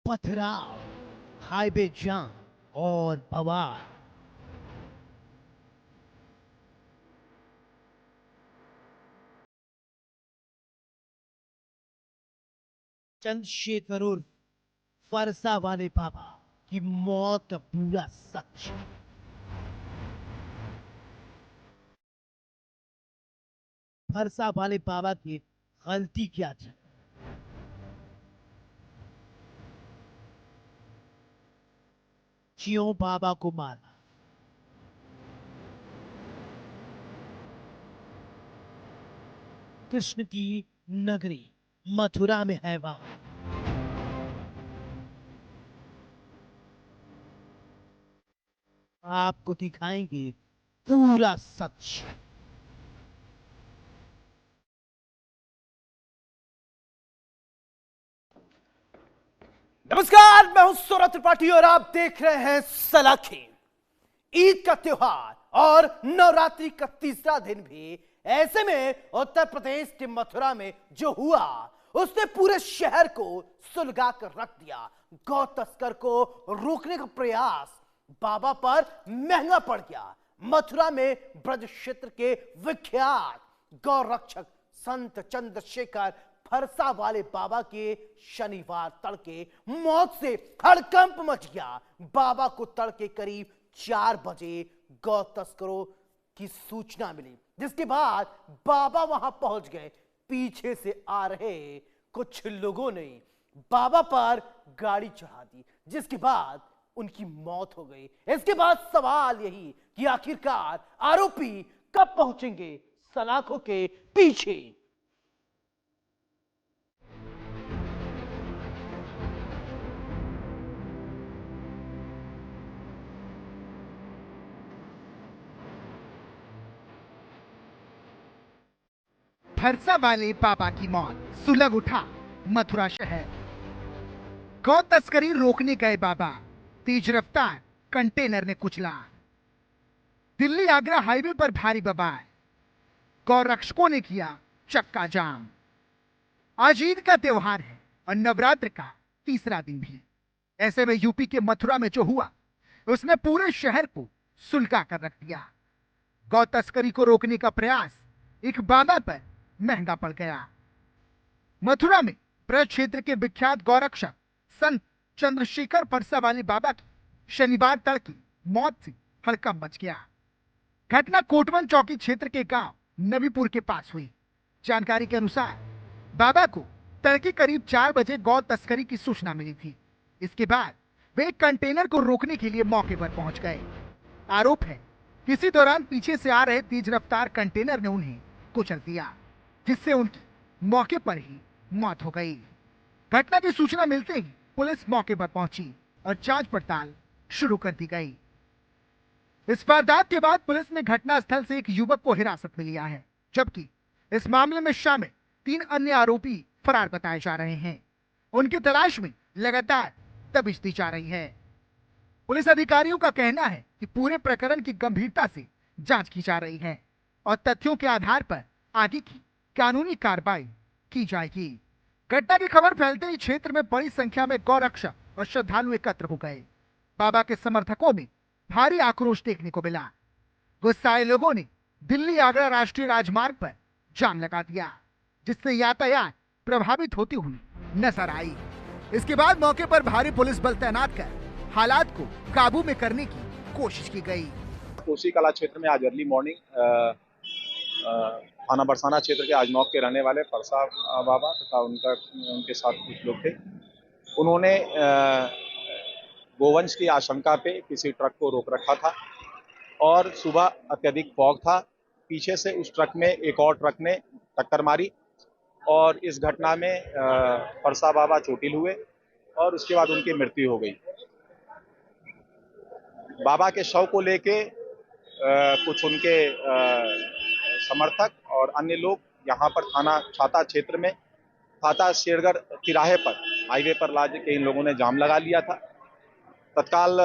पथराव, हाईवे जाम और बवाल। चंद्रशेखर उर्फ फरसा वाले बाबा की मौत का पूरा सच। फरसा वाले बाबा की गलती क्या थी? क्यों बाबा को मारा? कृष्ण की नगरी मथुरा में है वहां। आपको दिखाएंगे पूरा सच। नमस्कार, मैं हूं सौरभ त्रिपाठी और आप देख रहे हैं सलाखी। ईद का त्योहार और नवरात्रि का तीसरा दिन भी। ऐसे में उत्तर प्रदेश के मथुरा में जो हुआ उसने पूरे शहर को सुलगा कर रख दिया। गौ तस्कर को रोकने का प्रयास बाबा पर महंगा पड़ गया। मथुरा में ब्रज क्षेत्र के विख्यात गौ रक्षक संत चंद्रशेखर फरसा वाले बाबा के शनिवार तड़के मौत से हड़कंप मच गया। बाबा को तड़के करीब 4 बजे गौ तस्करों की सूचना मिली, जिसके बाद बाबा वहां पहुंच गए। पीछे से आ रहे कुछ लोगों ने बाबा पर गाड़ी चढ़ा दी, जिसके बाद उनकी मौत हो गई। इसके बाद सवाल यही कि आखिरकार आरोपी कब पहुंचेंगे सलाखों के पीछे। फरसा वाले बाबा की मौत, सुलग उठा मथुरा शहर। गौ तस्करी रोकने गए बाबा, तेज रफ्तार कंटेनर ने कुचला। दिल्ली आगरा हाईवे पर भारी बवाल, गौ रक्षकों ने किया चक्का जाम। आज ईद का त्योहार है और नवरात्र का तीसरा दिन भी। ऐसे में यूपी के मथुरा में जो हुआ उसने पूरे शहर को सुलगा कर रख दिया। गौ तस्करी को रोकने का प्रयास एक बाबा पर महंगा पड़ गया। मथुरा में ब्रज क्षेत्र के विख्यात गौरक्षक संत चंद्रशेखर फरसा वाले बाबा की शनिवार तड़के मौत से हड़कंप मच गया। घटना कोटवन चौकी क्षेत्र के गांव नबीपुर के पास हुई। जानकारी के अनुसार बाबा को तड़के करीब 4 बजे गौ तस्करी की सूचना मिली थी। इसके बाद वे कंटेनर को रोकने के लिए मौके पर पहुंच गए। आरोप है किसी दौरान पीछे से आ रहे तेज रफ्तार कंटेनर ने उन्हें कुचल दिया, जिससे उनकी मौके पर ही मौत हो गई। घटना की सूचना मिलते ही पुलिस मौके पर पहुंची और जांच पड़ताल शुरू कर दी गई। इस वारदात के बाद पुलिस ने घटनास्थल से एक युवक को हिरासत में लिया है, जबकि इस मामले में शामिल 3 अन्य आरोपी फरार बताए जा रहे हैं। उनकी तलाश में लगातार तफ्तीश दी जा रही है। पुलिस अधिकारियों का कहना है कि पूरे प्रकरण की गंभीरता से जांच की जा रही है और तथ्यों के आधार पर आगे की कानूनी कार्रवाई की जाएगी। घटना की खबर फैलते ही क्षेत्र में बड़ी संख्या में गौरक्षक और श्रद्धालु एकत्र हो गए। बाबा के समर्थकों में भारी आक्रोश देखने को मिला। गुस्साए लोगों ने दिल्ली आगरा राष्ट्रीय राजमार्ग पर जाम लगा दिया, जिससे यातायात प्रभावित होती हुई नजर आई। इसके बाद मौके पर भारी पुलिस बल तैनात कर हालात को काबू में करने की कोशिश की गई। कोसी कला क्षेत्र में आज अर्ली मॉर्निंग थाना बरसाना क्षेत्र के आजनौक के रहने वाले फरसा बाबा तथा उनके साथ कुछ लोग थे। उन्होंने गोवंश की आशंका पे किसी ट्रक को रोक रखा था और सुबह अत्यधिक फॉग था। पीछे से उस ट्रक में एक और ट्रक ने टक्कर मारी और इस घटना में फरसा बाबा चोटिल हुए और उसके बाद उनकी मृत्यु हो गई। बाबा के शव को लेके कुछ उनके समर्थक और अन्य लोग यहाँ पर थाना छाता क्षेत्र में छाता शेरगढ़ तिराहे पर हाईवे पर ला के इन लोगों ने जाम लगा लिया था। तत्काल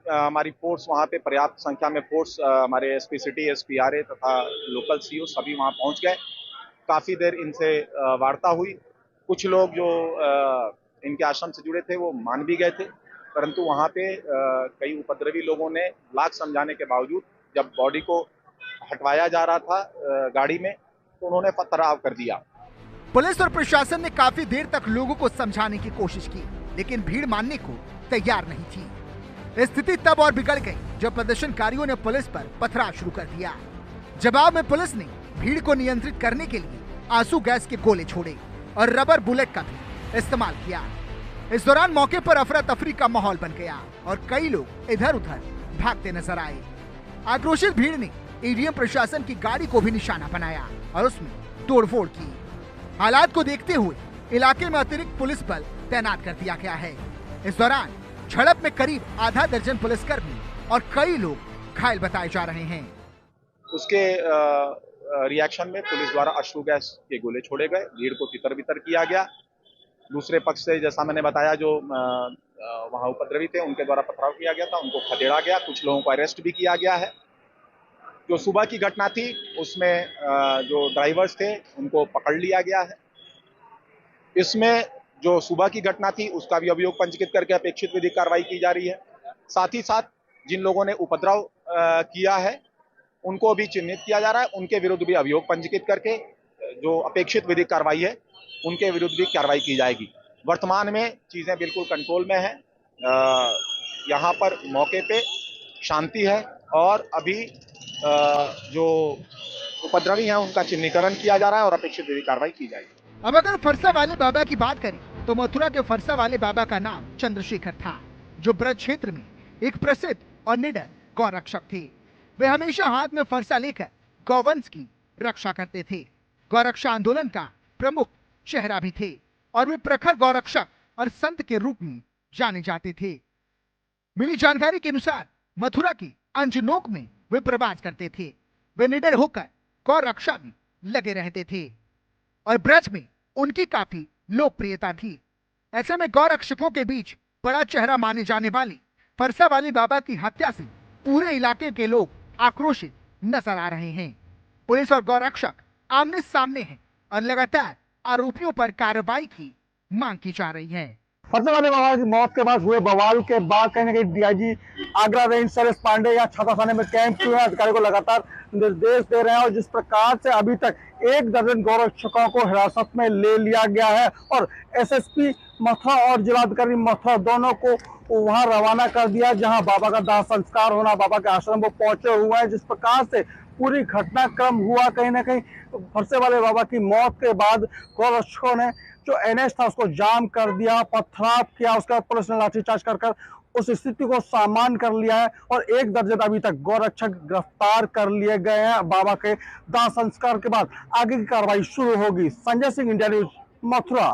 हमारी फोर्स वहाँ पे पर्याप्त संख्या में फोर्स हमारे एसपी सिटी, एसपी आरए तथा लोकल सीओ सभी वहाँ पहुँच गए। काफ़ी देर इनसे वार्ता हुई। कुछ लोग जो इनके आश्रम से जुड़े थे वो मान भी गए थे, परंतु वहाँ पे कई उपद्रवी लोगों ने लाख समझाने के बावजूद जब बॉडी को हटवाया जा रहा था गाड़ी में, तो उन्होंने पथराव कर दिया। पुलिस और प्रशासन ने काफी देर तक लोगों को समझाने की कोशिश की, लेकिन भीड़ मानने को तैयार नहीं थी। स्थिति तब और बिगड़ गई जब प्रदर्शनकारियों ने पुलिस पर पथराव शुरू कर दिया। जवाब में पुलिस ने भीड़ को नियंत्रित करने के लिए आंसू गैस के गोले छोड़े और रबर बुलेट का भी इस्तेमाल किया। इस दौरान मौके पर अफरा तफरी का माहौल बन गया और कई लोग इधर उधर भागते नजर आए। आक्रोशित भीड़ ने ईवीएम प्रशासन की गाड़ी को भी निशाना बनाया और उसमें तोड़फोड़ की। हालात को देखते हुए इलाके में अतिरिक्त पुलिस बल तैनात कर दिया गया है। इस दौरान झड़प में करीब आधा दर्जन पुलिसकर्मी और कई लोग घायल बताए जा रहे हैं। उसके रिएक्शन में पुलिस द्वारा अश्रु गैस के गोले छोड़े गए, भीड़ को तितर बितर किया गया। दूसरे पक्ष से जैसा मैंने बताया जो वहां उपद्रवी थे उनके द्वारा पथराव किया गया था, उनको खदेड़ा गया, कुछ लोगों को अरेस्ट भी किया गया है। जो सुबह की घटना थी उसमें जो ड्राइवर्स थे उनको पकड़ लिया गया है। इसमें जो सुबह की घटना थी उसका भी अभियोग पंजीकृत करके अपेक्षित विधिक कार्रवाई की जा रही है। साथ ही साथ जिन लोगों ने उपद्रव किया है उनको भी चिन्हित किया जा रहा है, उनके विरुद्ध भी अभियोग पंजीकृत करके जो अपेक्षित विधिक कार्रवाई है उनके विरुद्ध भी कार्रवाई की जाएगी। वर्तमान में चीजें बिल्कुल कंट्रोल में है। यहाँ पर मौके पे शांति है और अभी जो उपद्रवी हैं उनका चिन्हीकरण किया जा रहा है और अपेक्षित विधिक कार्रवाई की जाएगी। अब अगर फरसा वाले बाबा की बात करें तो मथुरा के फरसा वाले बाबा का नाम चंद्रशेखर था, जो ब्रज क्षेत्र में एक प्रसिद्ध और निडर गौ रक्षक थे। वे हमेशा हाथ में फरसा लेकर गौवंश की रक्षा करते थे। गौरक्षा आंदोलन का प्रमुख चेहरा भी थे और वे प्रखर गौरक्षक और संत के रूप में जाने जाते थे। मिली जानकारी के अनुसार मथुरा की अंजनोक में वे प्रवास करते थे। वे निडर होकर गौ रक्षा में लगे रहते थे और ब्रज में उनकी काफी लोकप्रियता थी। ऐसे में गौ रक्षकों के बीच बड़ा चेहरा माने जाने वाले फरसा वाले बाबा की हत्या से पूरे इलाके के लोग आक्रोशित नजर आ रहे हैं। पुलिस और गौ रक्षक आमने सामने हैं और लगातार आरोपियों पर कार्रवाई की मांग की जा रही है। फरसा वाले बाबा की मौत के बाद हुए बवाल के बाद कहीं ना कहीं डीआईजी आगरा रेंज शैलेश पांडे या छाता थाने में कैंप किए अधिकारी को लगातार निर्देश दे रहे हैं और जिस प्रकार से अभी तक 1 दर्जन गौरक्षकों को हिरासत में ले लिया गया है और एसएसपी मथुरा और जिलाधिकारी मथुरा दोनों को वहां रवाना कर दिया, जहां बाबा का दाह संस्कार होना, बाबा के आश्रम वो पहुंचे हुए हैं। जिस प्रकार से पूरी घटनाक्रम हुआ, कहीं ना कहीं फरसे वाले बाबा की मौत के बाद गौरक्षकों ने जो एनएच था उसको जाम कर दिया, पथराव किया, उसके बाद पुलिस ने लाठीचार्ज कर उस स्थिति को सामान्य कर लिया है और 1 दर्जन अभी तक गौरक्षक गिरफ्तार कर लिए गए हैं। बाबा के दाह संस्कार के बाद आगे की कार्रवाई शुरू होगी। Sanjay Singh, India news, Mathura.